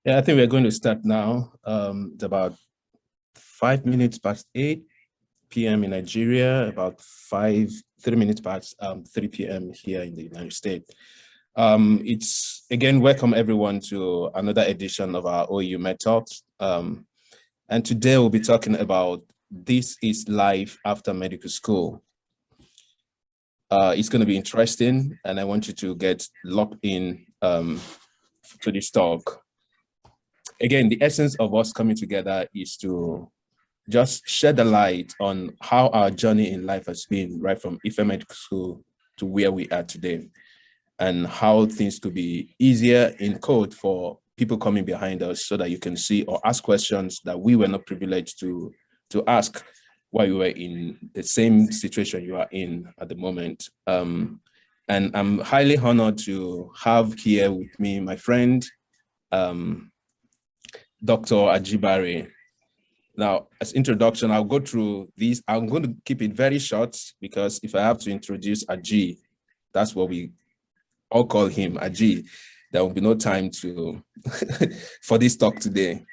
Yeah, I think we're going to start now. It's about 5 minutes past 8 p.m. in Nigeria, about 3 minutes past 3 p.m. here in the United States. It's again, welcome everyone to another edition of our OU Med Talks. And today we'll be talking about this is life after medical school. It's going to be interesting, and I want you to get locked in to this talk. Again, the essence of us coming together is to just shed a light on how our journey in life has been, right from Ife Medical School to where we are today, and how things could be easier in code for people coming behind us so that you can see or ask questions that we were not privileged to ask while you were in the same situation you are in at the moment. And I'm highly honored to have here with me my friend, Dr. Ajibare. Now, as introduction, I'll go through these. I'm going to keep it very short because if I have to introduce Aji, that's what we all call him, Aji. There will be no time to for this talk today.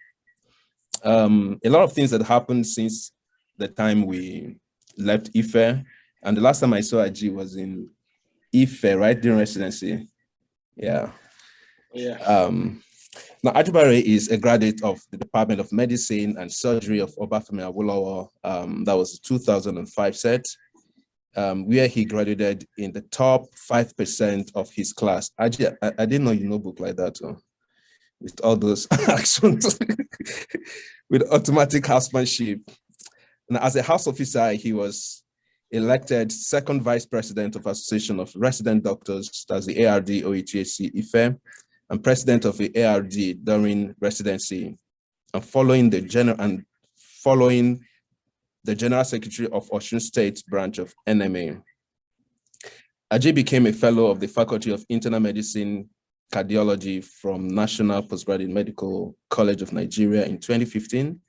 A lot of things that happened since the time we left Ife, and the last time I saw Aji was in Ife, right, during residency. Yeah. Now, Ajibare is a graduate of the Department of Medicine and Surgery of Obafemi Awolowo. That was 2005 set, where he graduated in the top 5% of his class. I didn't know you know book like that, with all those actions, with automatic housemanship. And as a house officer, he was elected second vice president of Association of Resident Doctors, that's the ARD OETHC IFE, and president of the ARD during residency, and following the general secretary of Osun State branch of NMA. Ajay became a fellow of the Faculty of Internal Medicine Cardiology from National Postgraduate Medical College of Nigeria in 2015.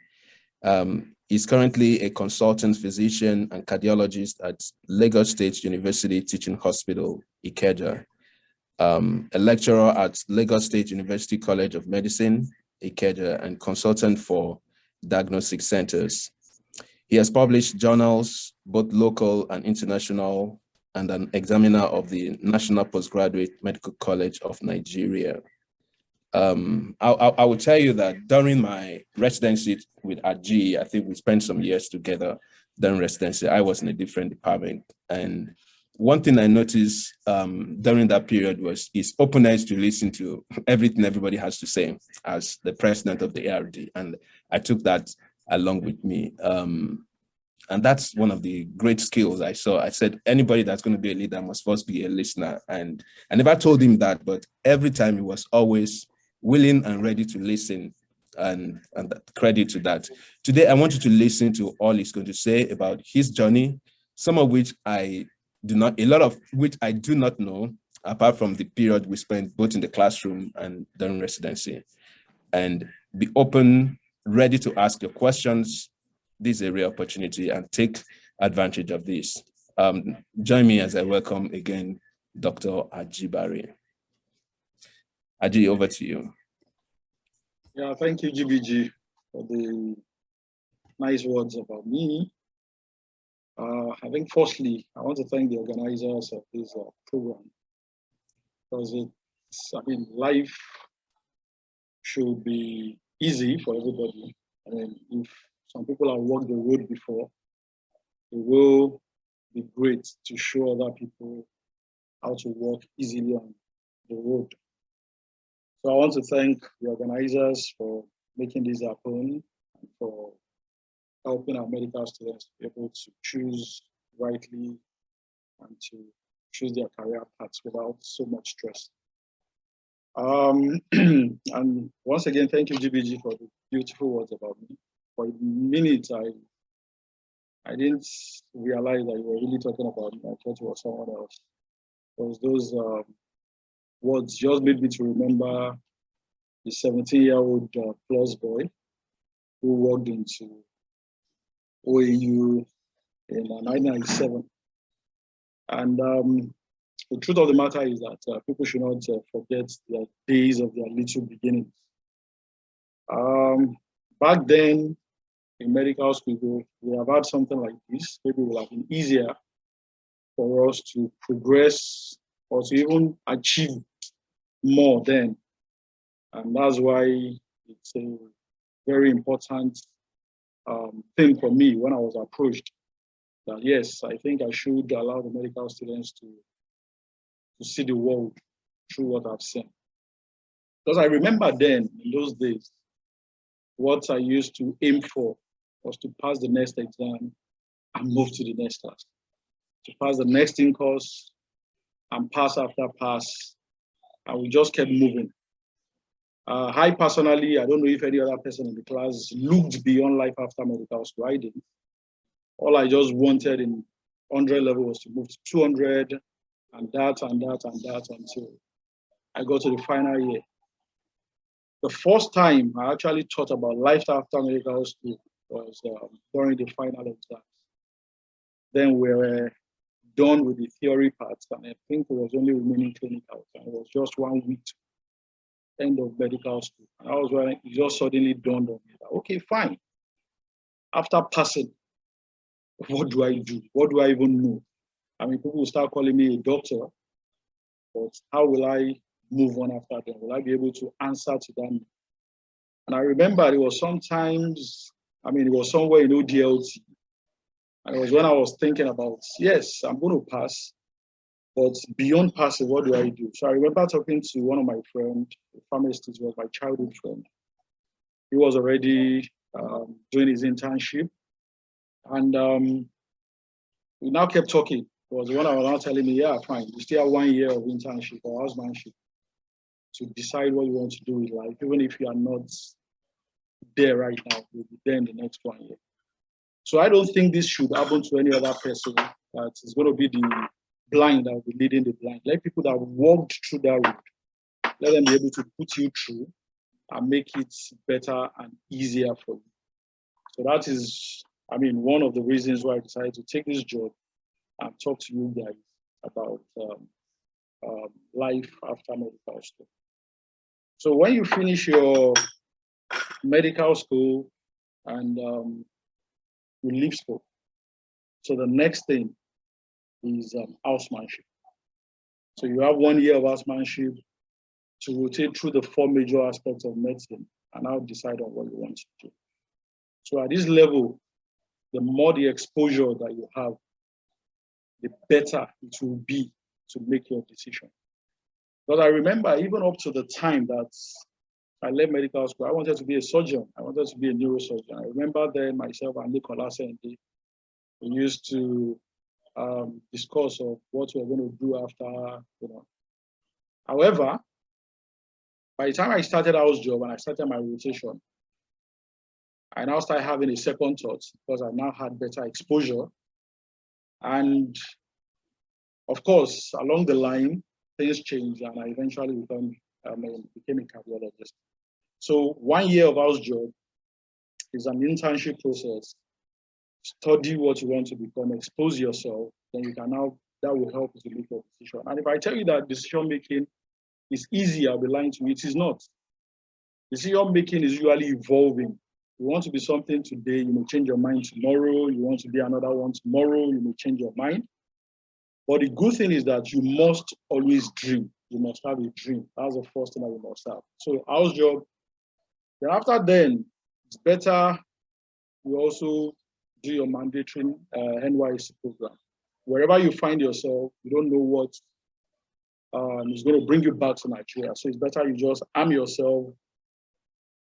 He's currently a consultant physician and cardiologist at Lagos State University Teaching Hospital, Ikeja. A lecturer at Lagos State University College of Medicine, Ikeja, and consultant for diagnostic centers. He has published journals, both local and international, and an examiner of the National Postgraduate Medical College of Nigeria. I will tell you that during my residency with Aji, I think we spent some years together during residency. I was in a different department, and one thing I noticed during that period was his openness to listen to everything everybody has to say as the president of the ARD. And I took that along with me. And that's one of the great skills I saw. I said, anybody that's going to be a leader must first be a listener. And I never told him that, but every time he was always willing and ready to listen, and credit to that. Today, I want you to listen to all he's going to say about his journey, some of which a lot of which I do not know, apart from the period we spent both in the classroom and during residency. And be open, ready to ask your questions. This is a real opportunity, and take advantage of this. Join me as I welcome again, Dr. Ajibare. Aji, over to you. Yeah, thank you, GBG, for the nice words about me. I think firstly, I want to thank the organizers of this program, because life should be easy for everybody. I mean, if some people have walked the road before, it will be great to show other people how to walk easily on the road. So I want to thank the organizers for making this happen and for helping our medical students to be able to choose rightly and to choose their career paths without so much stress. And once again, thank you, GBG, for the beautiful words about me. For a minute, I didn't realize that you were really talking about me. I thought it was someone else. Because those words just made me to remember the 17-year-old plus boy who walked into OAU in 1997. And the truth of the matter is that people should not forget the days of their little beginnings. Back then, in medical school, we have had something like this. Maybe it would have been easier for us to progress or to even achieve more then. And that's why it's a very important thing for me when I was approached that, yes, I think I should allow the medical students to see the world through what I've seen. Because I remember then, in those days, what I used to aim for was to pass the next exam and move to the next class. To pass the next in course and pass after pass. And we just kept moving. I personally, I don't know if any other person in the class looked beyond life after medical school. I didn't. All I just wanted in 100 level was to move to 200 and that and that and that until I got to the final year. The first time I actually thought about life after medical school was during the final exams. Then we were done with the theory parts, and I think it was only remaining clinical. And it was just 1 week to end of medical school. And that was when it just suddenly dawned on me that, okay, fine. After passing, what do I do? What do I even know? I mean, people will start calling me a doctor, but how will I move on after that? Will I be able to answer to them? And I remember it was sometimes, I mean, it was somewhere in ODLT. And it was when I was thinking about, yes, I'm going to pass, but beyond passing, what do I do? So I remember talking to one of my friends, a pharmacist, was my childhood friend. He was already doing his internship. And we now kept talking. It was when I was now telling me, yeah, fine, you still have 1 year of internship or housemanship to decide what you want to do with life. Even if you are not there right now, you'll be there in the next 1 year. So I don't think this should happen to any other person that is going to be the blind that will be leading the blind. Let people that walked through that route, let them be able to put you through and make it better and easier for you. So that is, I mean, one of the reasons why I decided to take this job and talk to you guys about life after medical school. So when you finish your medical school and you leave school, so the next thing is housemanship. So you have 1 year of housemanship to rotate through the 4 major aspects of medicine and now decide on what you want to do. So at this level, the more the exposure that you have, the better it will be to make your decision. But I remember even up to the time that I left medical school, I wanted to be a surgeon. I wanted to be a neurosurgeon. I remember then myself and Nicolas and we used to discuss of what we're going to do after, you know. However, by the time I started house job and I started my rotation, I now started having a second thought because I now had better exposure. And of course, along the line, things changed and I eventually became a cardiologist. So 1 year of house job is an internship process. Study what you want to become, expose yourself, then you can now, that will help you to make your decision. And if I tell you that decision making is easy, I'll be lying to you. It is not. Decision making is usually evolving. You want to be something today, you may change your mind tomorrow. You want to be another one tomorrow, you may change your mind. But the good thing is that you must always dream. You must have a dream. That's the first thing that you must have. So house job. Then after then, it's better you also do your mandatory NYC program. Wherever you find yourself, you don't know what is going to bring you back to Nigeria. So it's better you just arm yourself,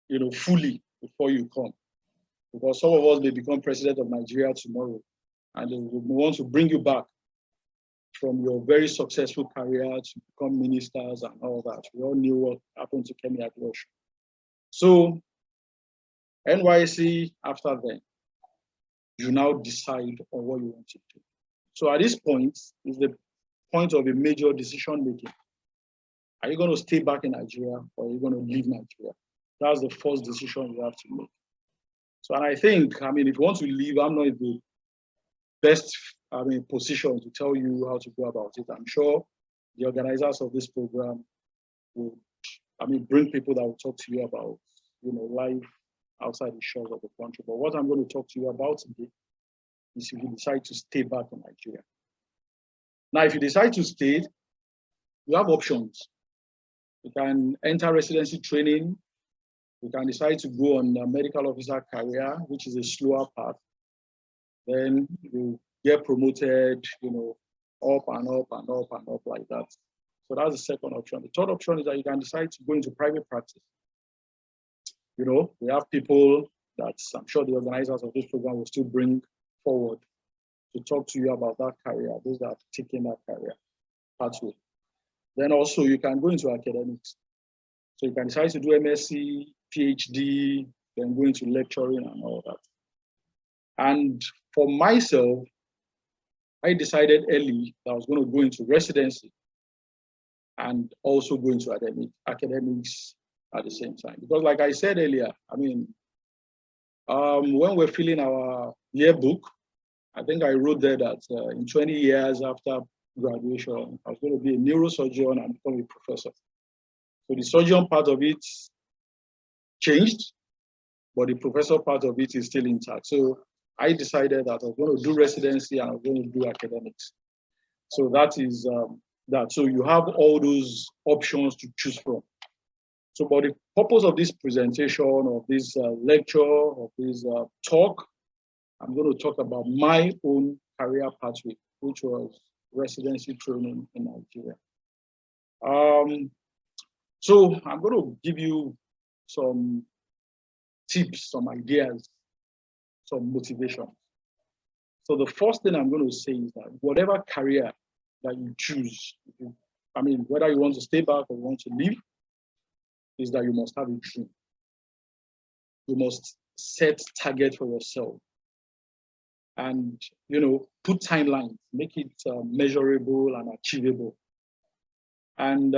you know, fully before you come. Because some of us may become president of Nigeria tomorrow, and they will want to bring you back from your very successful career to become ministers and all that. We all knew what happened to Kemi Adeosun. So NYC after then, you now decide on what you want to do. So at this point is the point of a major decision making. Are you going to stay back in Nigeria or are you going to leave Nigeria? That's the first decision you have to make. So, and I think, I mean, if you want to leave, I'm not in the best, position to tell you how to go about it. I'm sure the organizers of this program will, bring people that will talk to you about, life outside the shores of the country. But what I'm going to talk to you about today is if you decide to stay back in Nigeria. Now, if you decide to stay, you have options. You can enter residency training. You can decide to go on a medical officer career, which is a slower path. Then you get promoted, up and up and up and up like that. So that's the second option. The third option is that you can decide to go into private practice. We have people that I'm sure the organizers of this program will still bring forward to talk to you about that career, those that are taking that career pathway. Then also you can go into academics. So you can decide to do MSc, PhD, then go into lecturing and all that. And for myself, I decided early that I was going to go into residency and also go into academics at the same time. Because like I said earlier, when we're filling our yearbook, I think I wrote there that in 20 years after graduation, I was going to be a neurosurgeon and become a professor. So the surgeon part of it changed, but the professor part of it is still intact. So I decided that I was going to do residency and I was going to do academics. So that is that. So you have all those options to choose from. So, but the purpose of this presentation, of this lecture, of this talk, I'm going to talk about my own career pathway, which was residency training in Nigeria. So I'm going to give you some tips, some ideas, some motivation. So the first thing I'm going to say is that whatever career that you choose, whether you want to stay back or you want to leave, is that you must have a dream. You must set targets for yourself and, put timelines, make it measurable and achievable. And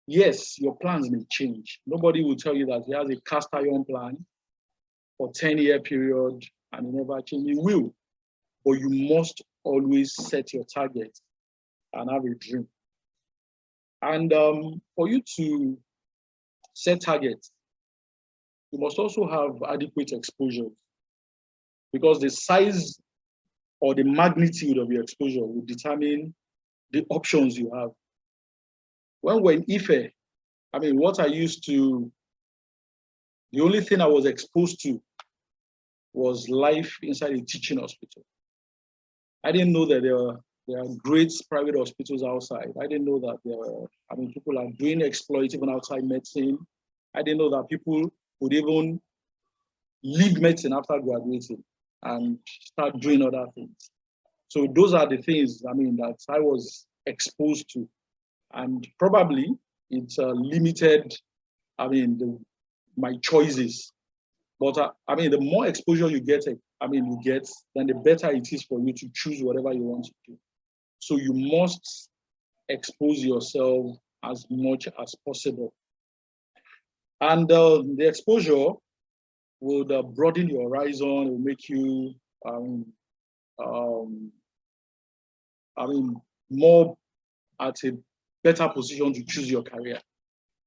yes, your plans may change. Nobody will tell you that he has a cast iron plan for 10-year period and it never change. It will, but you must always set your target and have a dream. And for you to set targets, you must also have adequate exposure, because the size or the magnitude of your exposure will determine the options you have. When we're in Ife, what I used to, the only thing I was exposed to was life inside a teaching hospital. I didn't know that there are great private hospitals outside. I didn't know that people are doing exploit even outside medicine. I didn't know that people would even leave medicine after graduating and start doing other things. So those are the things, that I was exposed to. And probably it's limited, my choices. But the more exposure you get, then the better it is for you to choose whatever you want to do. So you must expose yourself as much as possible. And the exposure will broaden your horizon. It will make you, more at a better position to choose your career.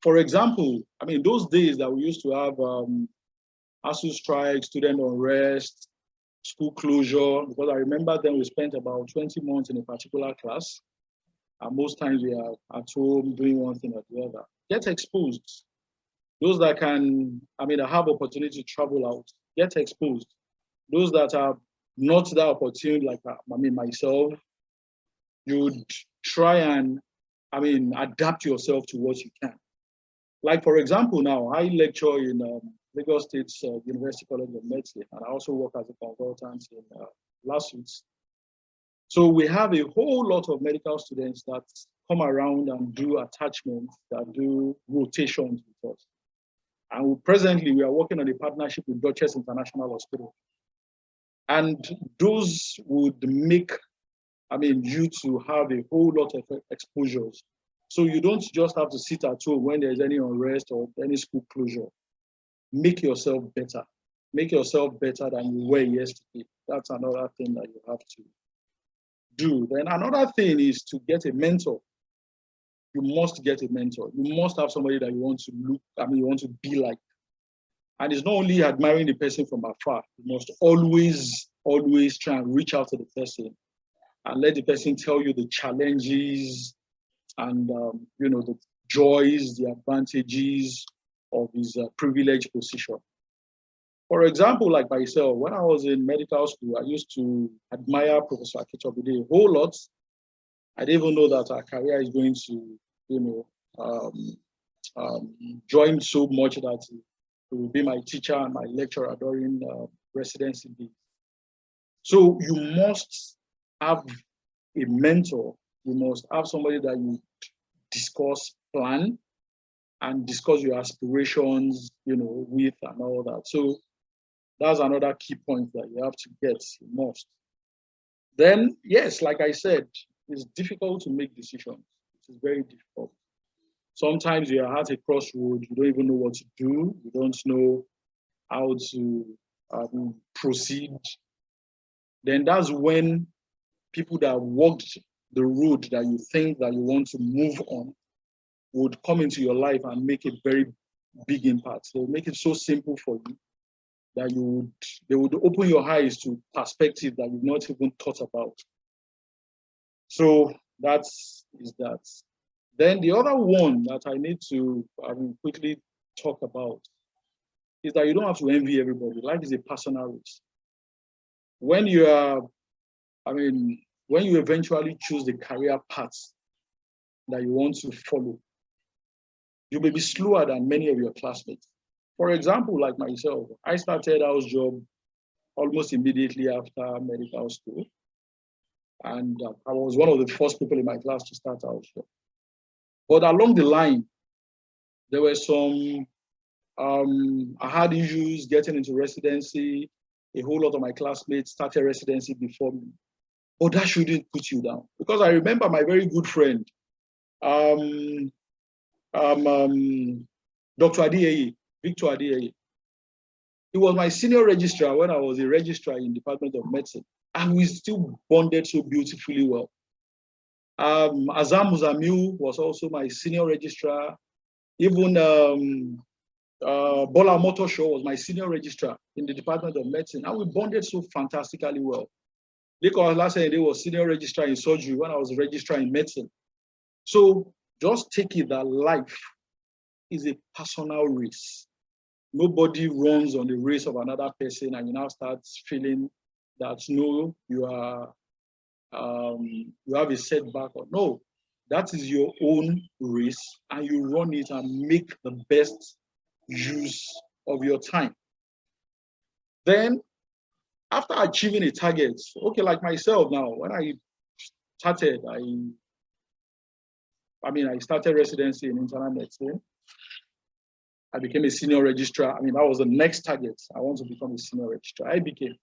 For example, those days that we used to have ASU strike, student unrest, school closure, because I remember then we spent about 20 months in a particular class. And most times we are at home doing one thing or the other. Get exposed. Those that can, that have opportunity to travel out, get exposed. Those that are not that opportunity, like myself, you would try and, adapt yourself to what you can. Like, for example, now I lecture in Lagos State University College of Medicine, and I also work as a consultant in lawsuits. So we have a whole lot of medical students that come around and do attachments, that do rotations with us. And presently we are working on a partnership with Drs International Hospital. And those would make, you to have a whole lot of exposures. So you don't just have to sit at home when there's any unrest or any school closure. Make yourself better. Make yourself better than you were yesterday. That's another thing that you have to do. Then another thing is to get a mentor. You must get a mentor. You must have somebody that you want to you want to be like. And it's not only admiring the person from afar, you must always, always try and reach out to the person and let the person tell you the challenges and the joys, the advantages of his privileged position. For example, like myself, when I was in medical school, I used to admire Professor Akitobide a whole lot. I didn't even know that our career is going to, join so much that he will be my teacher and my lecturer during residency days. So you must have a mentor. You must have somebody that you discuss, plan, and discuss your aspirations, with and all that. So that's another key point that you have to get. You must. Then, yes, like I said, it's difficult to make decisions. It is very difficult. Sometimes you are at a crossroad, you don't even know what to do, you don't know how to proceed. Then that's when people that walked the road that you think that you want to move on would come into your life and make a very big impact. They'll make it so simple for you that they would open your eyes to perspective that you've not even thought about. So that is that. Then the other one that I need to quickly talk about is that you don't have to envy everybody. Life is a personal race. When you eventually choose the career path that you want to follow, you may be slower than many of your classmates. For example, like myself, I started house job almost immediately after medical school. And I was one of the first people in my class to start house job. But along the line, there were some, I had issues getting into residency. A whole lot of my classmates started residency before me. But that shouldn't put you down. Because I remember my very good friend, Dr. Adeyeye, Victor Adeyeye. He was my senior registrar when I was a registrar in the Department of Medicine. And we still bonded so beautifully well. Azam Muzamiu was also my senior registrar. Even Bola Motosho was my senior registrar in the Department of Medicine. And we bonded so fantastically well. Because last year, they was senior registrar in surgery when I was a registrar in medicine. So just take it that life is a personal race. Nobody runs on the race of another person and you now start feeling that no, you have a setback or no. That is your own race and you run it and make the best use of your time. Then after achieving a target, okay, like myself now, when I started, I started residency in internal medicine. I became a senior registrar. That was the next target. I want to become a senior registrar. I became.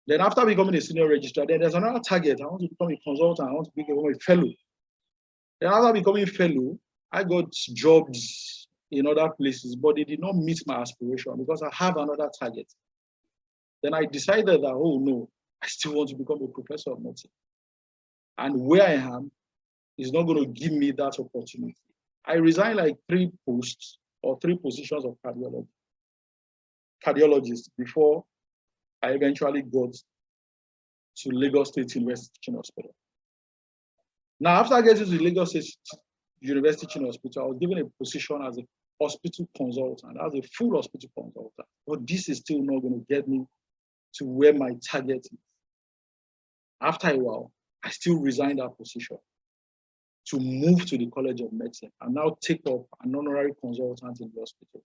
Then after becoming a senior registrar, then there's another target. I want to become a consultant. I want to become a fellow. Then after becoming a fellow, I got jobs in other places, but they did not meet my aspiration because I have another target. Then I decided that, oh no, I still want to become a professor of medicine. And where I am is not going to give me that opportunity. I resigned like 3 posts or 3 positions of cardiologist before I eventually got to Lagos State University Teaching Hospital. Now, after getting to the Lagos State University Teaching Hospital, I was given a position as a hospital consultant, as a full hospital consultant. But this is still not going to get me to where my target is. After a while, I still resigned that position to move to the College of Medicine and now take up an honorary consultant in the hospital.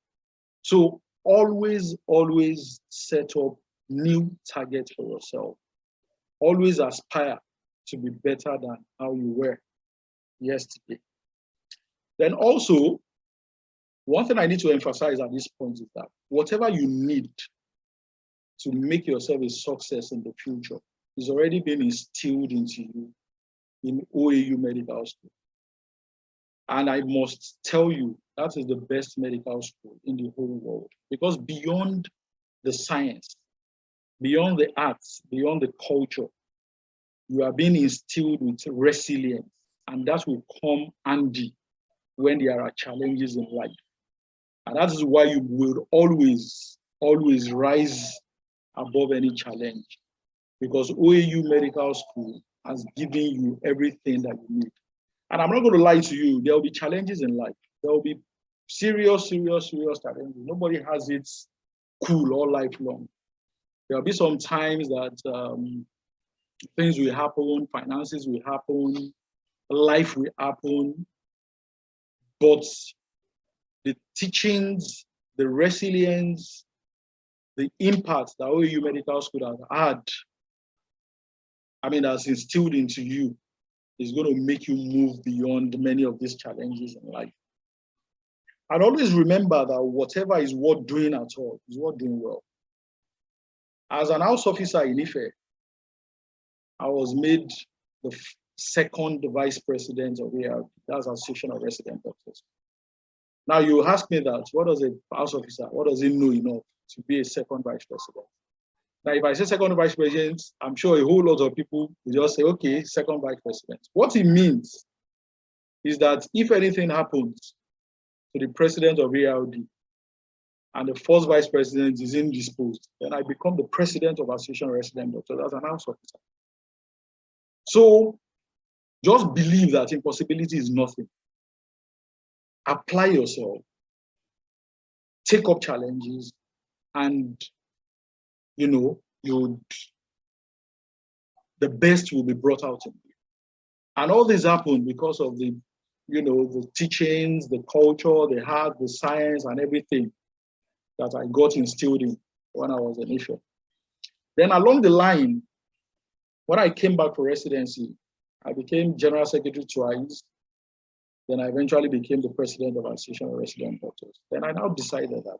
So always, always set up new targets for yourself. Always aspire to be better than how you were yesterday. Then also, one thing I need to emphasize at this point is that whatever you need to make yourself a success in the future is already been instilled into you in OAU Medical School. And I must tell you, that is the best medical school in the whole world. Because beyond the science, beyond the arts, beyond the culture, you are being instilled with resilience. And that will come handy when there are challenges in life. And that is why you will always rise above any challenge, because OAU Medical School has given you everything that you need. And I'm not going to lie to you, there will be challenges in life. There will be serious challenges. Nobody has it cool all lifelong. There will be some times that things will happen, finances will happen, life will happen, but the teachings, the resilience, the impact that OAU Medical School has had, has instilled into you, is going to make you move beyond many of these challenges in life. And always remember that whatever is worth doing at all is worth doing well. As an house officer in Ife, I was made the second vice president of ARD, that's Association of Resident Doctors. Now you ask me that, what does a house officer, what does he know enough to be a second vice president? Now, if I say second vice president, I'm sure a whole lot of people will just say, okay, second vice president. What it means is that if anything happens to the president of ARD and the first vice president is indisposed, then I become the president of Association of Resident Doctors as an house officer. So just believe that impossibility is nothing. Apply yourself, take up challenges, and the best will be brought out in you. And all this happened because of the teachings, the culture, the art, the science, and everything that I got instilled in when I was in Ife. Then along the line, when I came back for residency, I became general secretary twice. Then I eventually became the president of Association of Resident Doctors. Then I now decided that,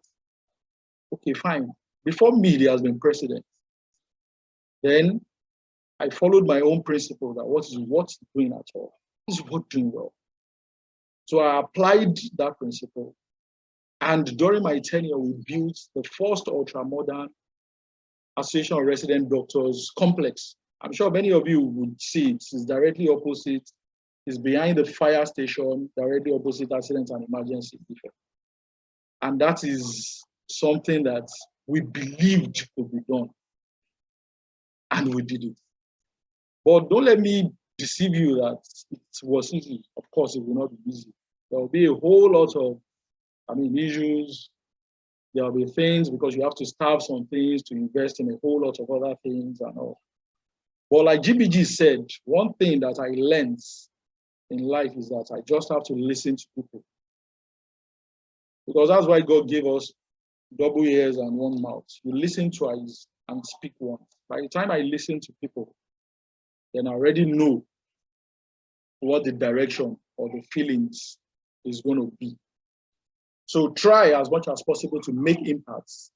okay, fine. Before me, there has been precedent. Then I followed my own principle that what's doing at all is what doing well. So I applied that principle. And during my tenure, we built the first ultra-modern Association of Resident Doctors complex. I'm sure many of you would see it. It's directly opposite. It's behind the fire station, directly opposite Accident and Emergency. And that is something that we believed could be done. And we did it. But don't let me deceive you that it was easy. Of course, it will not be easy. There will be a whole lot of issues. There will be things because you have to starve some things to invest in a whole lot of other things and all. But like GBG said, one thing that I learned in life is that I just have to listen to people. Because that's why God gave us double ears and one mouth. You listen twice and speak once. By the time I listen to people, then I already know what the direction or the feelings is going to be. So try as much as possible to make impacts.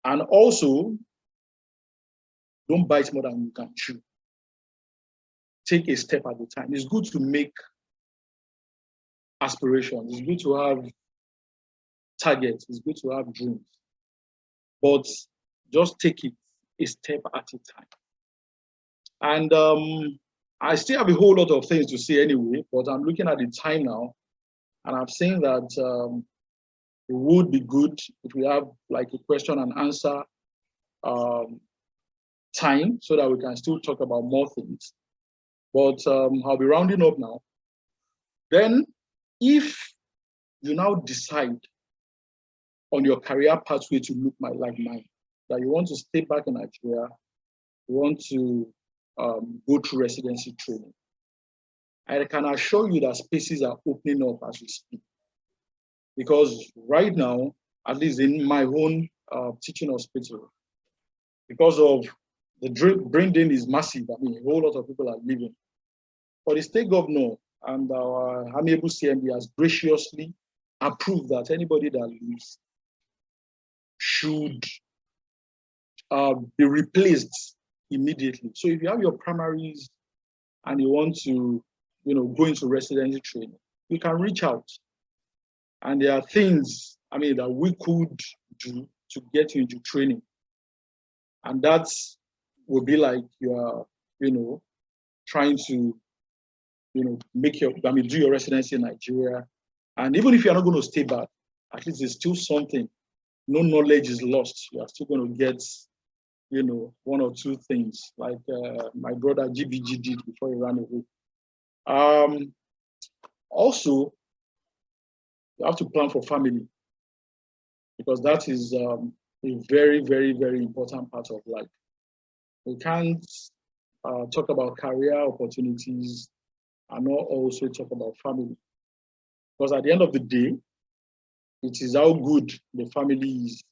And also, don't bite more than you can chew. Take a step at a time. It's good to make aspirations. It's good to have targets. It's good to have dreams. But just take it a step at a time. And I still have a whole lot of things to say anyway, but I'm looking at the time now, and I'm saying that it would be good if we have like a question and answer time so that we can still talk about more things. But I'll be rounding up now. Then, if you now decide on your career pathway to look like mine, that you want to stay back in Nigeria, you want to go through residency training, I can assure you that spaces are opening up as we speak. Because right now, at least in my own teaching hospital, because of the brain drain is massive, a whole lot of people are leaving. But the state governor and our amiable CMD has graciously approved that anybody that leaves should be replaced immediately. So if you have your primaries and you want to, go into residency training, you can reach out. And there are things, that we could do to get you into training. And that will be like you are, trying to, make do your residency in Nigeria. And even if you're not going to stay back, at least there's still something. No knowledge is lost. You are still going to get, you know, one or two things like my brother GBG did before he ran away. Also, you have to plan for family, because that is a very, very, very important part of life. We can't talk about career opportunities and not also talk about family. Because at the end of the day, it is how good the family is.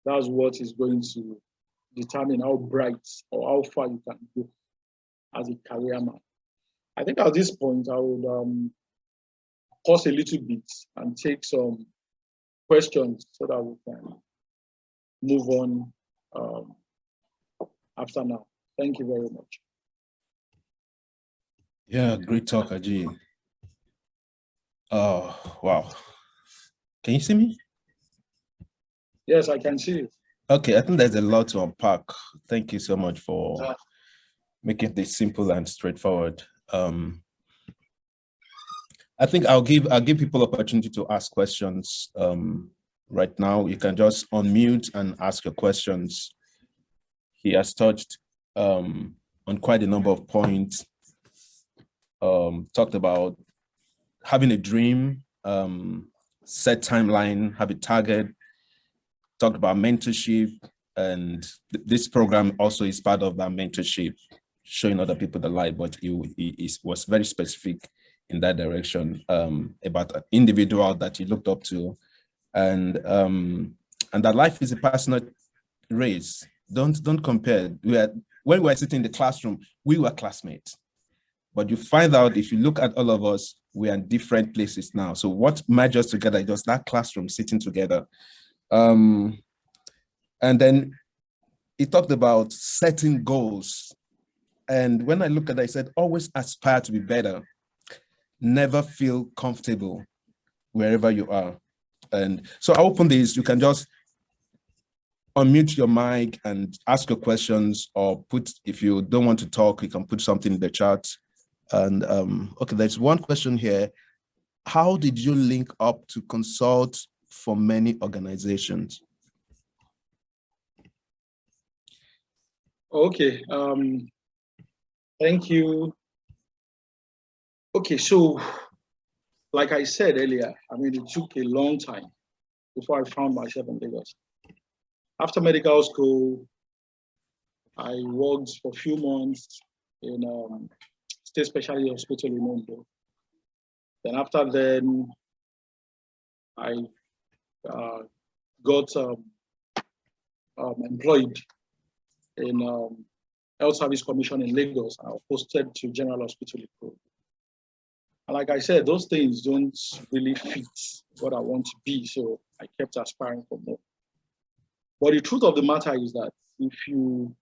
That's what is going to determine how bright or how far you can go as a career man. I think at this point, I would pause a little bit and take some questions so that we can move on after now. Thank you very much. Yeah, great talk, Aji. Oh, wow. Can you see me? Yes, I can see you. Okay, I think there's a lot to unpack. Thank you so much for making this simple and straightforward. I think I'll give people opportunity to ask questions right now. You can just unmute and ask your questions. He has touched on quite a number of points. Talked about having a dream, set timeline, have a target. Talked about mentorship, and this program also is part of that mentorship, showing other people the light, but he was very specific in that direction, about an individual that he looked up to, and that life is a personal race. Don't compare. When we were sitting in the classroom, we were classmates, but you find out if you look at all of us, we are in different places now. So what merged us together is just that classroom sitting together. And then he talked about setting goals. And when I look at it, I said, always aspire to be better. Never feel comfortable wherever you are. And so I open this, you can just unmute your mic and ask your questions, or if you don't want to talk, you can put something in the chat. And okay, there's one question here. How did you link up to consult for many organizations? Okay, thank you. Okay, so like I said earlier, I mean, it took a long time before I found myself in Lagos. After medical school, I worked for a few months in State Specialty Hospital in Ondo. Then after then, I got employed in Health Service Commission in Lagos. I was posted to General Hospital in Kogi. And like I said, those things don't really fit what I want to be, so I kept aspiring for more. But the truth of the matter is that if you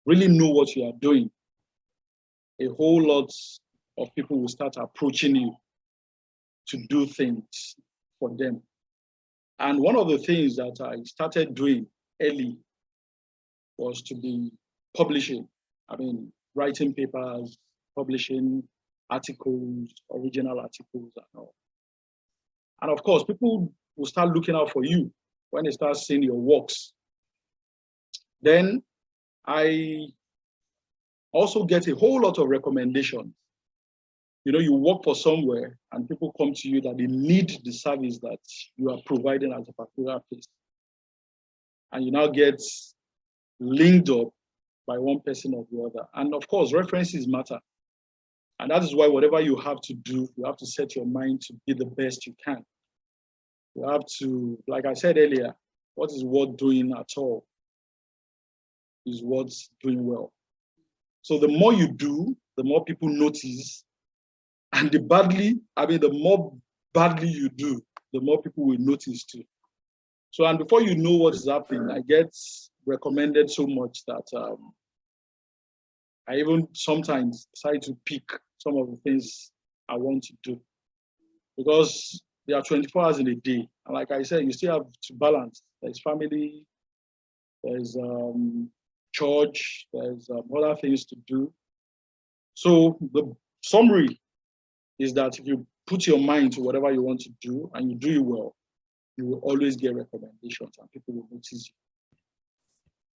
really know what you are doing, a whole lot of people will start approaching you to do things for them. And one of the things that I started doing early was to be publishing. I mean, writing papers, publishing articles, original articles and all. And of course, people will start looking out for you when they start seeing your works. Then I also get a whole lot of recommendations. You know, you work for somewhere and people come to you that they need the service that you are providing at a particular place. And you now get linked up by one person or the other. And of course, references matter. And that is why whatever you have to do, you have to set your mind to be the best you can. You have to, like I said earlier, what is worth doing at all is what's doing well. So the more you do, the more people notice. And the more badly you do, the more people will notice too. So, and before you know what is happening, I get recommended so much that I even sometimes decide to pick some of the things I want to do, because there are 24 hours in a day. And like I said, you still have to balance. There's family, there's church, there's other things to do. So the summary is that if you put your mind to whatever you want to do and you do it well, you will always get recommendations and people will notice you.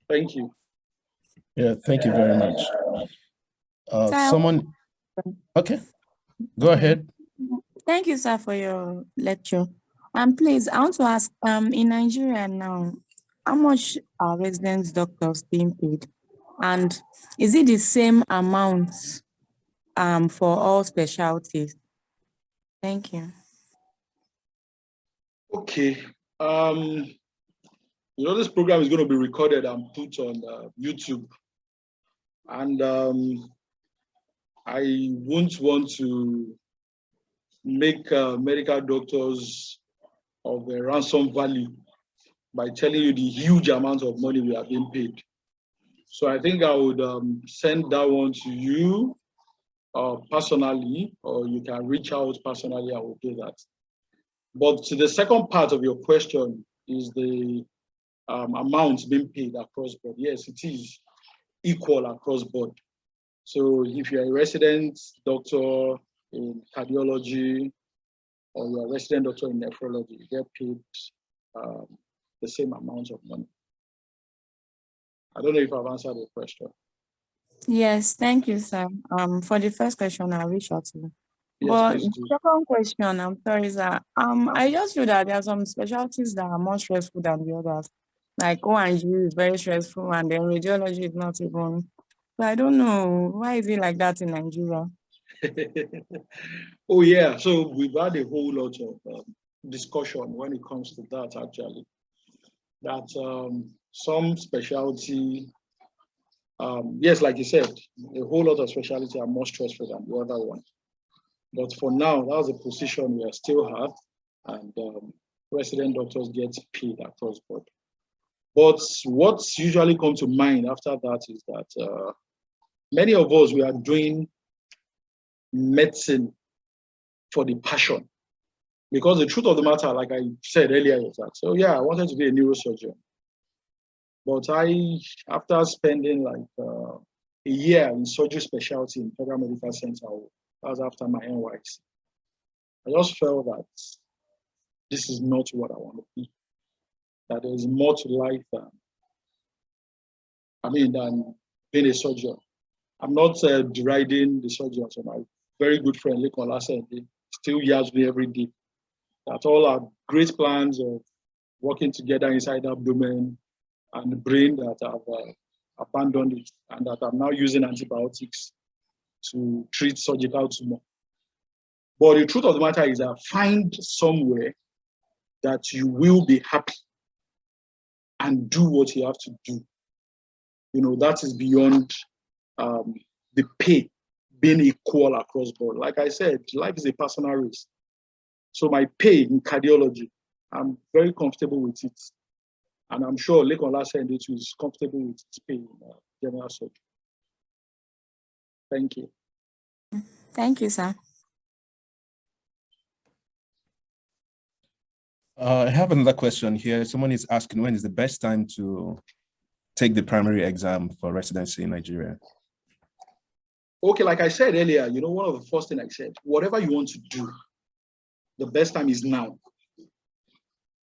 Thank you. Yeah, thank you very much. Someone, okay, go ahead. Thank you, sir, for your lecture. Please, I want to ask, in Nigeria now, how much are resident doctors being paid? And is it the same amount for all specialties? Thank you. Okay. You know, this program is going to be recorded and put on YouTube. And I wouldn't want to make medical doctors of a ransom value by telling you the huge amount of money we are being paid. So I think I would send that one to you personally, or you can reach out personally, I will do that. But to the second part of your question is the amount being paid across board. Yes, it is equal across board. So if you're a resident doctor in cardiology or you're a resident doctor in nephrology, you get paid the same amount of money. I don't know if I've answered the question. Yes, thank you, sir. For the first question, I'll reach out to you. Yes, but the second question, I'm sorry, sir. I just feel that there are some specialties that are more stressful than the others. Like O&G is very stressful, and then radiology is not even. So I don't know, why is it like that in Nigeria? Oh yeah, so we've had a whole lot of discussion when it comes to that actually. That some specialty, yes, like you said, a whole lot of specialty are more stressful than the other one. But for now, that's a position we still have, and resident doctors get paid across board. But what's usually comes to mind after that is that many of us, we are doing medicine for the passion. Because the truth of the matter, like I said earlier, is that, so yeah, I wanted to be a neurosurgeon. But after spending like a year in surgery specialty in Federal Medical Center, that was after my NYC, I just felt that this is not what I want to be. That there's more to life than being a surgeon. I'm not deriding the surgeon. So my very good friend, Lekon Lasende, still yells me every day that all our great plans of working together inside the abdomen and the brain that have abandoned it, and that I'm now using antibiotics to treat surgical tumor. But the truth of the matter is that find somewhere that you will be happy and do what you have to do. You know, that is beyond the pay being equal across board. Like I said, life is a personal race. So my pay in cardiology, I'm very comfortable with it. And I'm sure Lekon Lasende is comfortable with his pay in general surgery. Thank you. Thank you, sir. I have another question here. Someone is asking, when is the best time to take the primary exam for residency in Nigeria? Okay, like I said earlier, you know, one of the first things I said, whatever you want to do, the best time is now.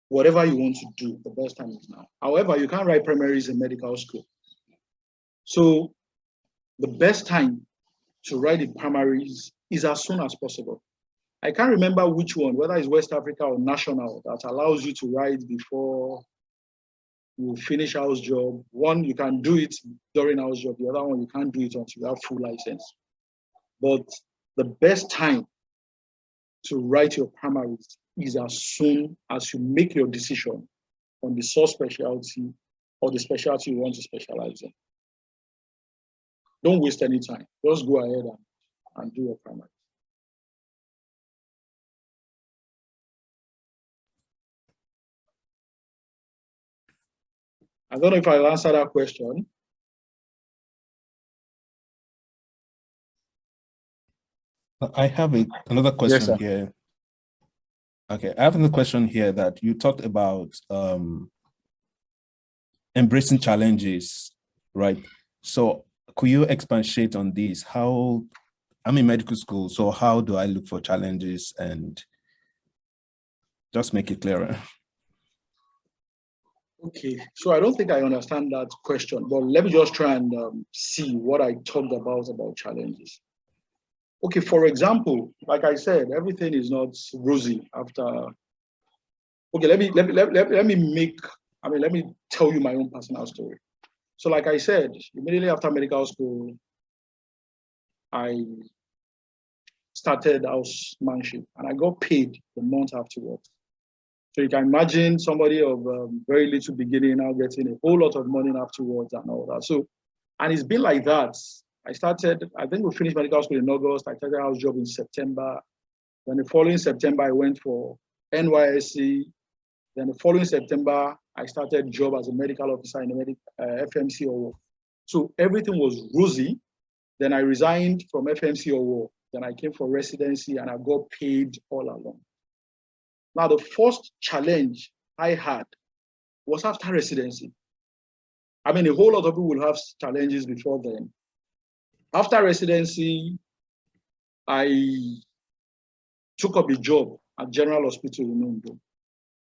Whatever you want to do, the best time is now. However, you can't write primaries in medical school. So the best time to write the primaries is as soon as possible. I can't remember which one, whether it's West Africa or national, that allows you to write before you finish house job. One, you can do it during house job. The other one, you can't do it until you have full license. But the best time to write your primaries is as soon as you make your decision on the source specialty or the specialty you want to specialize in. Don't waste any time. Just go ahead and do your primaries. I don't know if I'll answer that question. I have another question here. Okay, I have another question here that you talked about embracing challenges, right? So could you expatiate on this? How I'm in medical school, so how do I look for challenges and just make it clearer? Okay, so I don't think I understand that question, but let me just try and see what I talked about challenges. Okay, for example, like I said, everything is not rosy after. Okay, let me tell you my own personal story. So like I said, immediately after medical school, I started housemanship and I got paid the month afterwards. So you can imagine somebody of very little beginning now getting a whole lot of money afterwards and all that. So, and it's been like that. I think we finished medical school in August. I started a house job in September. Then the following September, I went for NYSC. Then the following September, I started job as a medical officer in the FMC Owo. So everything was rosy. Then I resigned from FMC Owo. Then I came for residency and I got paid all along. Now, the first challenge I had was after residency. I mean, a whole lot of people will have challenges before then. After residency, I took up a job at General Hospital in Ondo.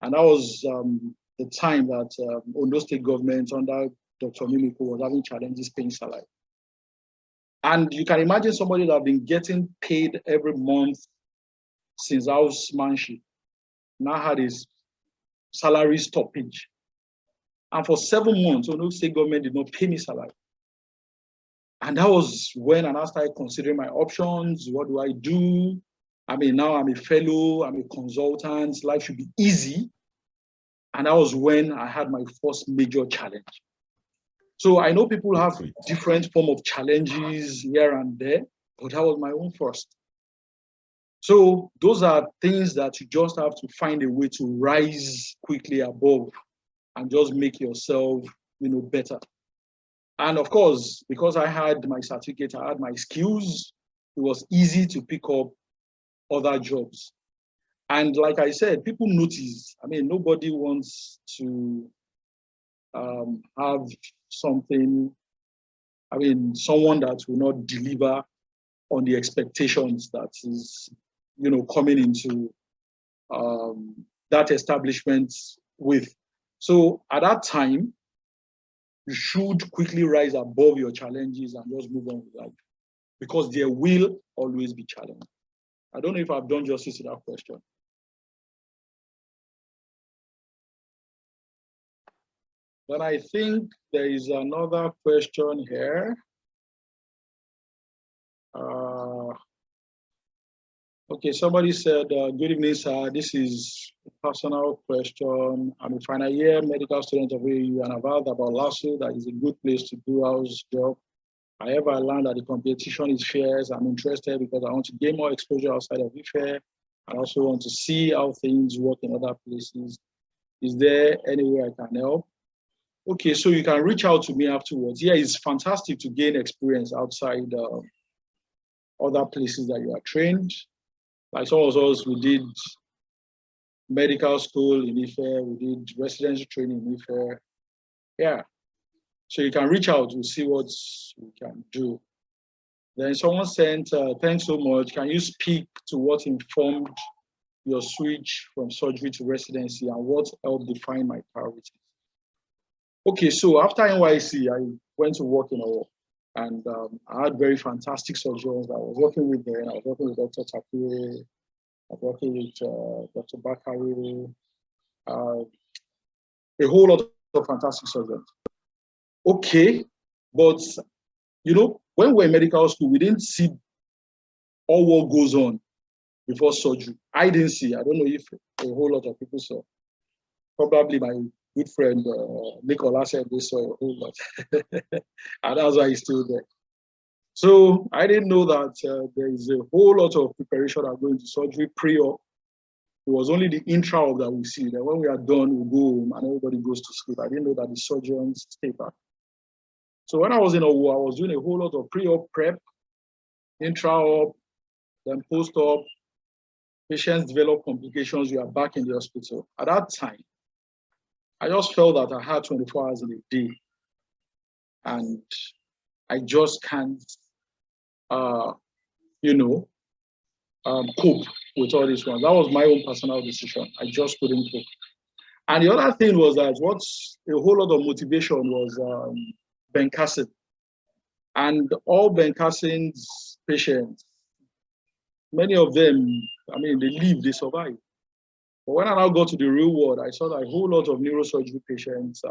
And that was the time that Ondo State government under Dr. Mimiko was having challenges paying salary. And you can imagine somebody that had been getting paid every month since housemanship now had his salary stoppage. And for 7 months, Ondo State government did not pay me salary. And that was when I started considering my options. What do I do? I mean, now I'm a fellow, I'm a consultant, life should be easy. And that was when I had my first major challenge. So I know people have different form of challenges here and there, but that was my own first. So those are things that you just have to find a way to rise quickly above and just make yourself, better. And of course, because I had my certificate, I had my skills, it was easy to pick up other jobs. And like I said, people notice. I mean, nobody wants to have something, someone that will not deliver on the expectations that is, coming into that establishment with. So at that time, you should quickly rise above your challenges and just move on with life, because there will always be challenges. I don't know if I've done justice to that question. Then I think there is another question here. Okay, somebody said, good evening, sir. This is a personal question. I'm a final year medical student of AU and I've heard about LASSO. That is a good place to do house job. However, I learned that the competition is fierce. I'm interested because I want to gain more exposure outside of IFE. I also want to see how things work in other places. Is there any way I can help? Okay, so you can reach out to me afterwards. Yeah, it's fantastic to gain experience outside other places that you are trained. Like some of us, we did medical school in IFE, we did residential training in IFE. Yeah, so you can reach out to see what we can do. Then someone sent, thanks so much. Can you speak to what informed your switch from surgery to residency and what helped define my priorities? Okay, so after NYC, I went to work in Owo, and I had very fantastic surgeons I was working with there. I was working with Dr. Takure, I was working with Dr. Bakari, a whole lot of fantastic surgeons. Okay, but when we're in medical school, we didn't see all what goes on before surgery. I didn't see. I don't know if a whole lot of people saw. Probably my good friend Nicola said they saw a whole lot, and that's why he's still there. So I didn't know that there is a whole lot of preparation that going to surgery pre-op. It was only the intra-op that we see. That when we are done, we go home and everybody goes to sleep. I didn't know that the surgeons stay back. So when I was in Owo, I was doing a whole lot of pre-op prep, intra-op, then post-op. Patients develop complications, you are back in the hospital. At that time, I just felt that I had 24 hours in a day. And I just can't cope with all this one. That was my own personal decision. I just couldn't cope. And the other thing was that what's a whole lot of motivation was Ben Carson. And all Ben Carson's patients, many of them, I mean, they live, they survive. But when I now got to the real world, I saw that a whole lot of neurosurgery patients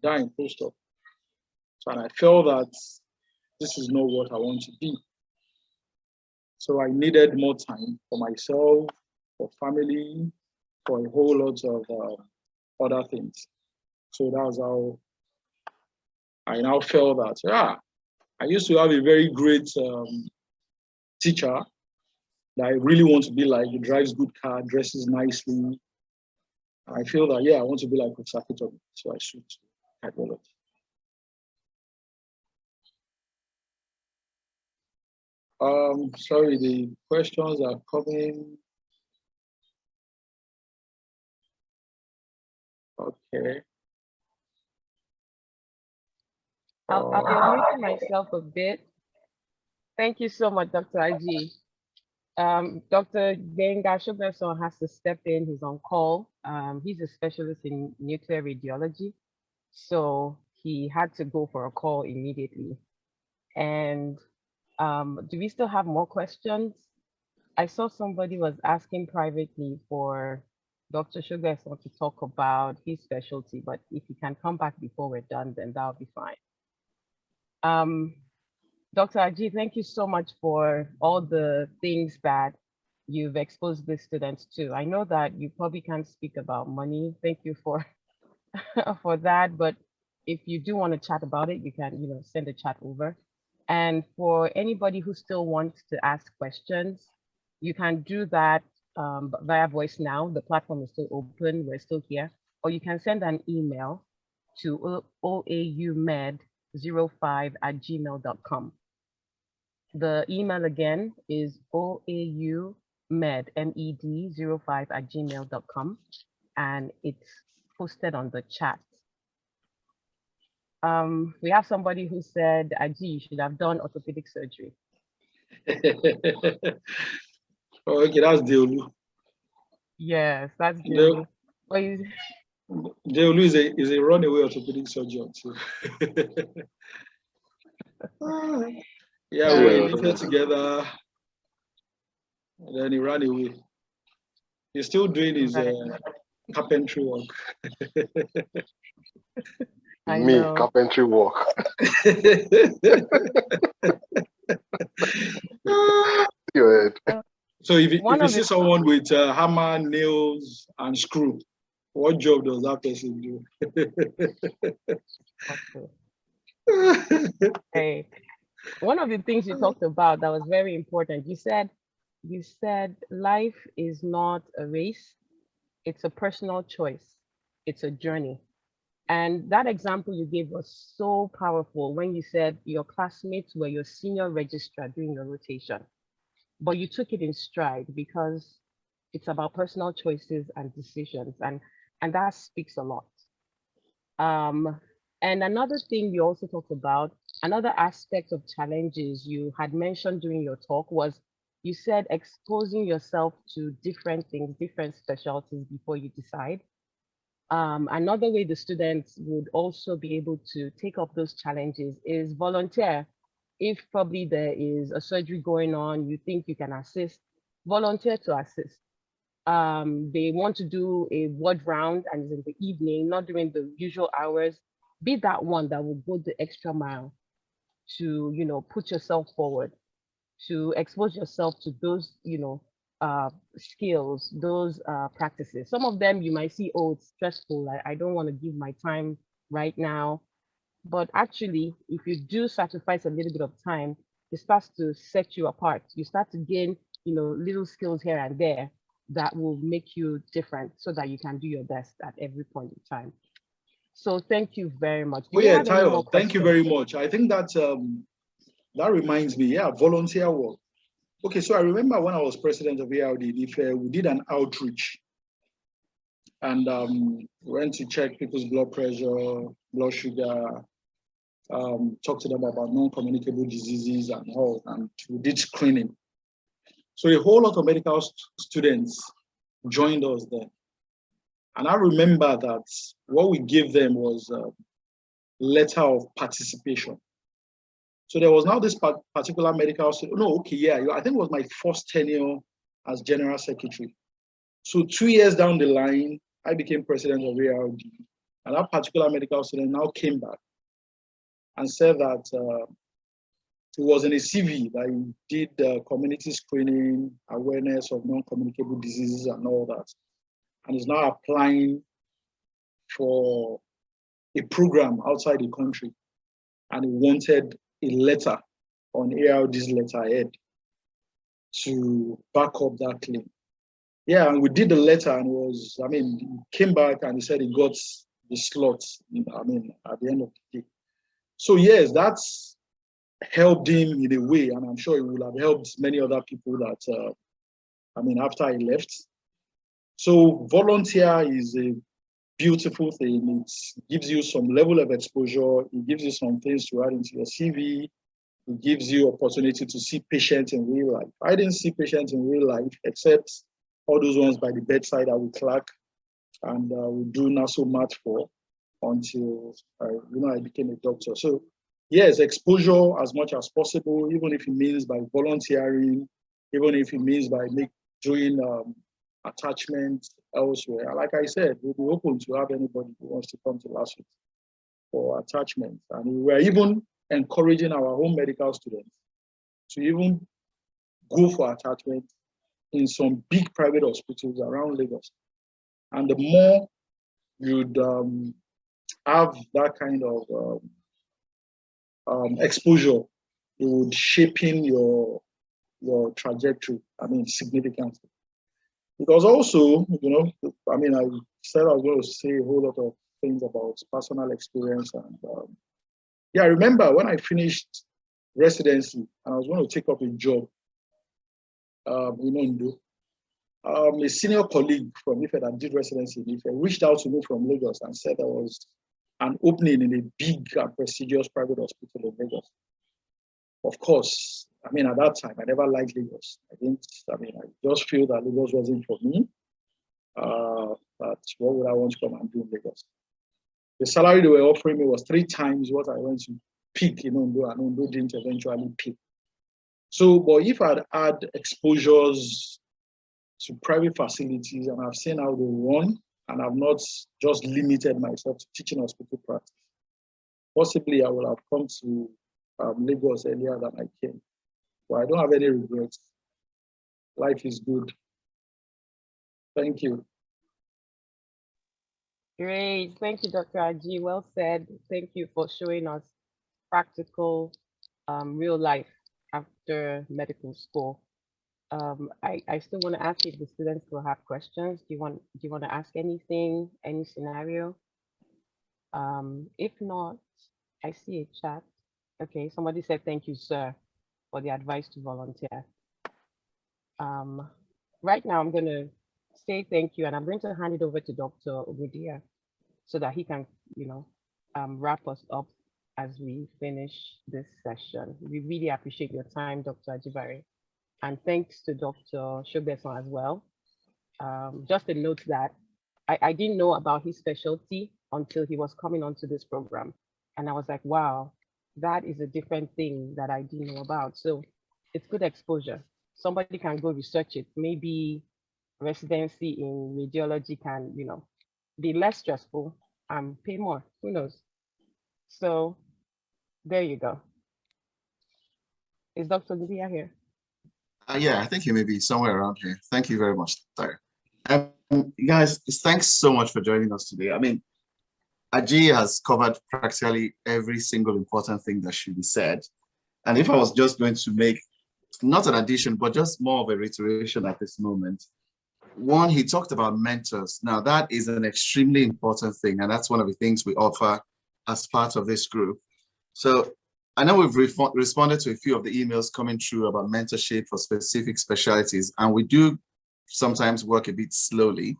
dying post-op. So, and I felt that this is not what I want to be. So I needed more time for myself, for family, for a whole lot of other things. So that was how I now felt that, I used to have a very great teacher that I really want to be like. He drives good car, dresses nicely. And I feel that, I want to be like Professor Kitobi. So I switched to cardiology. Sorry, the questions are coming. Okay. I'll be unmuting myself a bit. Thank you so much, Dr. Aji. Dr. Drs Sogbesan has to step in. He's on call. He's a specialist in nuclear radiology. So he had to go for a call immediately. And do we still have more questions? I saw somebody was asking privately for Dr. Sogbesan to talk about his specialty, but if he can come back before we're done, then that'll be fine. Dr. Aji, thank you so much for all the things that you've exposed the students to. I know that you probably can't speak about money. Thank you for for that. But if you do want to chat about it, you can, send a chat over. And for anybody who still wants to ask questions, you can do that via voice now. The platform is still open. We're still here. Or you can send an email to oaumed05@gmail.com. The email again is oaumed05@gmail.com, and it's posted on the chat. We have somebody who said, Aji, you should have done orthopedic surgery. Okay, that's Deolu. Yes, that's Deolu. Deolu is a runaway orthopedic surgeon too. We lived together, and then he ran away. He's still doing his carpentry work. Carpentry work. So if you see someone with hammer, nails, and screw, what job does that person do? Hey, one of the things you talked about that was very important, you said life is not a race, it's a personal choice, it's a journey. And that example you gave was so powerful when you said your classmates were your senior registrar during your rotation, but you took it in stride because it's about personal choices and decisions, and that speaks a lot. And another thing you also talked about, another aspect of challenges you had mentioned during your talk was, you said exposing yourself to different things, different specialties before you decide. Another way the students would also be able to take up those challenges is volunteer. If probably there is a surgery going on, you think you can assist, volunteer to assist. They want to do a ward round and it's in the evening, not during the usual hours. Be that one that will go the extra mile to, put yourself forward, to expose yourself to those, skills, those practices. Some of them you might see, oh, it's stressful, I don't want to give my time right now. But actually, if you do sacrifice a little bit of time, it starts to set you apart. You start to gain, little skills here and there that will make you different so that you can do your best at every point in time. So thank you very much. Tayo, thank you very much. I think that that reminds me, volunteer work. Okay, so I remember when I was president of ARD, we did an outreach and went to check people's blood pressure, blood sugar, talk to them about non-communicable diseases and all, and we did screening. So a whole lot of medical students joined us then. And I remember that what we gave them was a letter of participation. So there was now this particular medical student, no, okay, yeah, I think it was my first tenure as general secretary. So 2 years down the line, I became president of ARD. And that particular medical student now came back and said that it was in a CV that he did community screening, awareness of non-communicable diseases and all that. And is now applying for a program outside the country. And he wanted a letter on ARD's letterhead to back up that claim. Yeah, and we did the letter, and he came back and he said he got the slot, at the end of the day. So yes, that's helped him in a way, and I'm sure it will have helped many other people that, after I left. So volunteer is a beautiful thing. It gives you some level of exposure. It gives you some things to add into your CV. It gives you opportunity to see patients in real life. I didn't see patients in real life, except all those ones by the bedside I would clerk and would do NASO math for until I became a doctor. So yes, exposure as much as possible, even if it means by volunteering, even if it means by doing attachment elsewhere. Like I said, we'll be open to have anybody who wants to come to LASUT for attachment. And we're even encouraging our home medical students to even go for attachment in some big private hospitals around Lagos. And the more you'd have that kind of exposure, it would shape in your trajectory, significantly. Because also, I said I was going to say a whole lot of things about personal experience. And I remember when I finished residency and I was going to take up a job in Ondo, a senior colleague from Ife that did residency in Ife reached out to me from Lagos and said there was an opening in a big and prestigious private hospital in Lagos. Of course, at that time, I never liked Lagos. I just feel that Lagos wasn't for me. But what would I want to come and do in Lagos? The salary they were offering me was 3 times what I went to pick in Ondo, and Ondo didn't eventually pick. So, but if I'd had exposures to private facilities and I've seen how they run, and I've not just limited myself to teaching hospital practice, possibly I would have come to Lagos earlier than I came. But I don't have any regrets. Life is good. Thank you. Great. Thank you, Dr. Aji. Well said. Thank you for showing us practical, real life after medical school. I still want to ask if the students will have questions. Do you want to ask anything, any scenario? If not, I see a chat. Okay, somebody said thank you, sir, for the advice to volunteer. Right now, I'm going to say thank you, and I'm going to hand it over to Dr. Ogudia so that he can, wrap us up as we finish this session. We really appreciate your time, Dr. Ajibare. And thanks to Dr. Sogbesan as well. Just a note that I didn't know about his specialty until he was coming onto this program. And I was like, wow, that is a different thing that I didn't know about. So it's good exposure. Somebody can go research it. Maybe residency in radiology can, be less stressful and pay more. Who knows? So there you go. Is Dr. Lydia here? Yeah, I think he may be somewhere around here. Thank you very much, sir. Guys, thanks so much for joining us today. Aji has covered practically every single important thing that should be said. And if I was just going to make, not an addition, but just more of a reiteration at this moment. One, he talked about mentors. Now, that is an extremely important thing, and that's one of the things we offer as part of this group. So I know we've responded to a few of the emails coming through about mentorship for specific specialties, and we do sometimes work a bit slowly,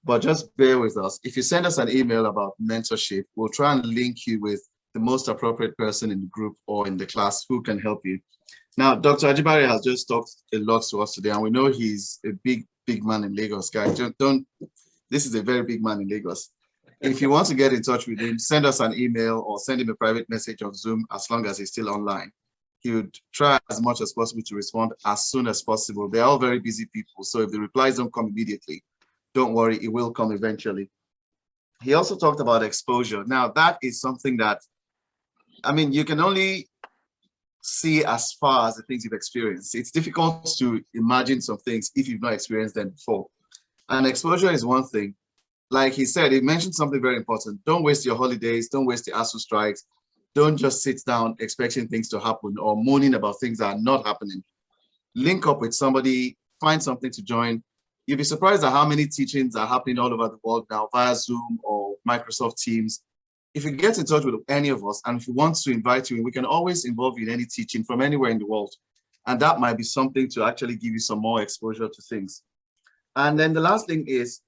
but just bear with us. If you send us an email about mentorship, we'll try and link you with the most appropriate person in the group or in the class who can help you. Now, Dr. Ajibare has just talked a lot to us today, and we know he's a big man in Lagos, guys. This is a very big man in Lagos. If you want to get in touch with him, send us an email or send him a private message on Zoom as long as he's still online. He would try as much as possible to respond as soon as possible. They're all very busy people, so if the replies don't come immediately, don't worry, it will come eventually. He also talked about exposure. Now, that is something that, I mean, you can only see as far as the things you've experienced. It's difficult to imagine some things if you've not experienced them before. And exposure is one thing. Like he said, he mentioned something very important. Don't waste your holidays. Don't waste the ASU strikes. Don't just sit down expecting things to happen or moaning about things that are not happening. Link up with somebody, find something to join. You'll be surprised at how many teachings are happening all over the world now via Zoom or Microsoft Teams. If you get in touch with any of us and if we want to invite you, we can always involve you in any teaching from anywhere in the world. And that might be something to actually give you some more exposure to things. And then the last thing is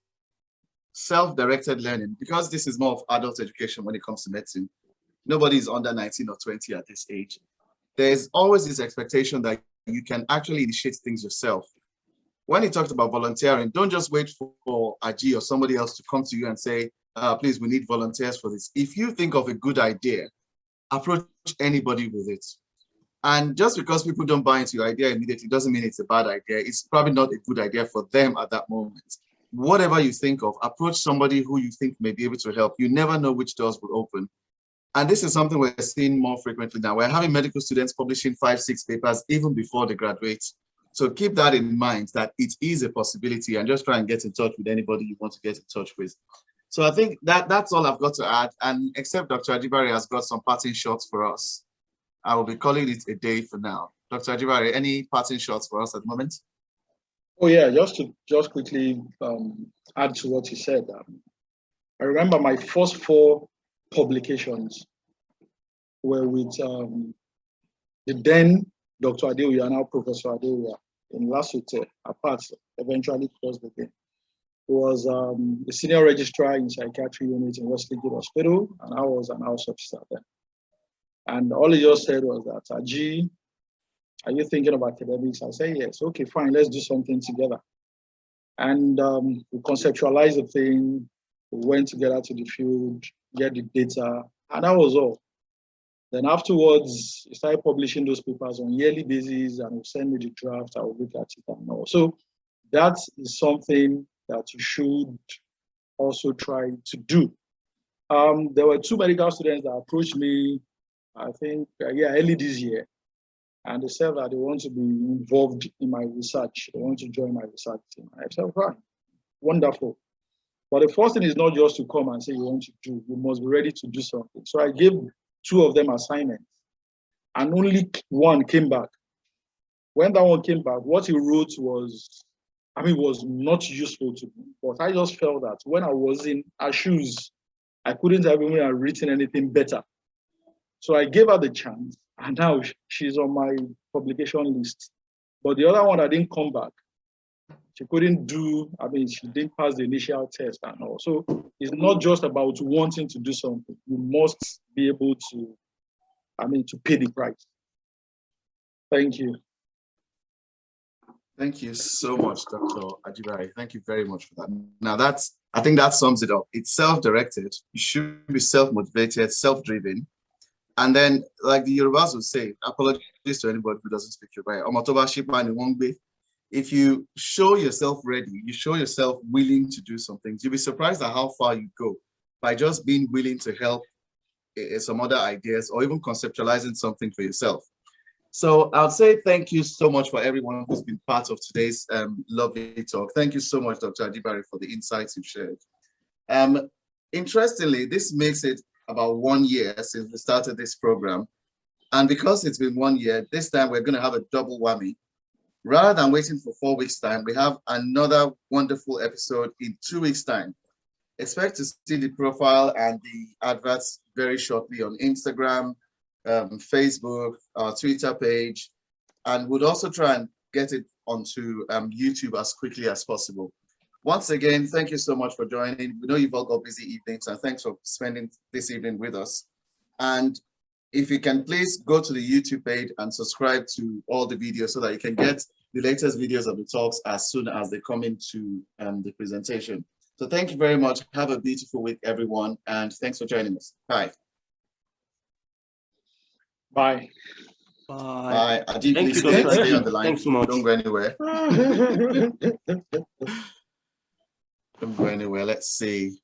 self-directed learning, because this is more of adult education when it comes to medicine. Nobody is under 19 or 20 at this age. There's always this expectation that you can actually initiate things yourself. When he talked about volunteering, don't just wait for Aji or somebody else to come to you and say, please, we need volunteers for this. If you think of a good idea, approach anybody with it. And just because people don't buy into your idea immediately doesn't mean it's a bad idea. It's probably not a good idea for them at that moment. Whatever you think of, approach somebody who you think may be able to help. You never know which doors will open. And this is something we're seeing more frequently now. We're having medical students publishing 5-6 papers even before they graduate. So keep that in mind, that it is a possibility, and just try and get in touch with anybody you want to get in touch with. So I think that's all I've got to add. And except Dr. Ajibare has got some parting shots for us, I will be calling it a day for now. Dr. Ajibare, any parting shots for us at the moment? Oh yeah, just quickly add to what he said. I remember my first 4 publications were with the then Dr. Adeoya, now Professor Adeoya, in Lasute, apart, eventually closed again. He was the senior registrar in psychiatry unit in Westgate Hospital, and I was an house officer then. And all he just said was that, Aji, are you thinking of academics? I said, yes. Okay, fine, let's do something together. And we conceptualized the thing, we went together to the field, get the data, and that was all. Then afterwards, he started publishing those papers on yearly basis and would send me the draft, I would look at it and all. So that is something that you should also try to do. There were 2 medical students that approached me, I think, early this year. And they said that they want to be involved in my research. They want to join my research team. I said, right, wonderful. But the first thing is not just to come and say you want to do, you must be ready to do something. So I gave 2 of them assignments, and only one came back. When that one came back, what he wrote was, was not useful to me. But I just felt that when I was in her shoes, I couldn't have even written anything better. So I gave her the chance, and now she's on my publication list. But the other one that didn't come back, she couldn't do, she didn't pass the initial test and all. So it's not just about wanting to do something. You must be able to, to pay the price. Thank you. Thank you so much, Dr. Ajibare. Thank you very much for that. Now I think that sums it up. It's self-directed. You should be self-motivated, self-driven. And then, like the Yorubas would say, apologies to anybody who doesn't speak Yoruba. If you show yourself ready, you show yourself willing to do some things, you'll be surprised at how far you go by just being willing to help some other ideas or even conceptualizing something for yourself. So I'll say thank you so much for everyone who's been part of today's lovely talk. Thank you so much, Dr. Ajibare, for the insights you've shared. Interestingly, this makes it about 1 year since we started this program. And because it's been 1 year, this time we're going to have a double whammy. Rather than waiting for 4 weeks' time, we have another wonderful episode in 2 weeks' time. Expect to see the profile and the adverts very shortly on Instagram, Facebook, our Twitter page, and we'll also try and get it onto YouTube as quickly as possible. Once again, thank you so much for joining. We know you've all got busy evenings, and thanks for spending this evening with us. And if you can please go to the YouTube page and subscribe to all the videos so that you can get the latest videos of the talks as soon as they come into the presentation. So thank you very much. Have a beautiful week, everyone. And thanks for joining us. Bye. Bye. Bye. Bye. Ajib, Thank please you, Dr. stay on Ajib. the line. Thanks so much. Don't go anywhere. Don't go anywhere. Let's see.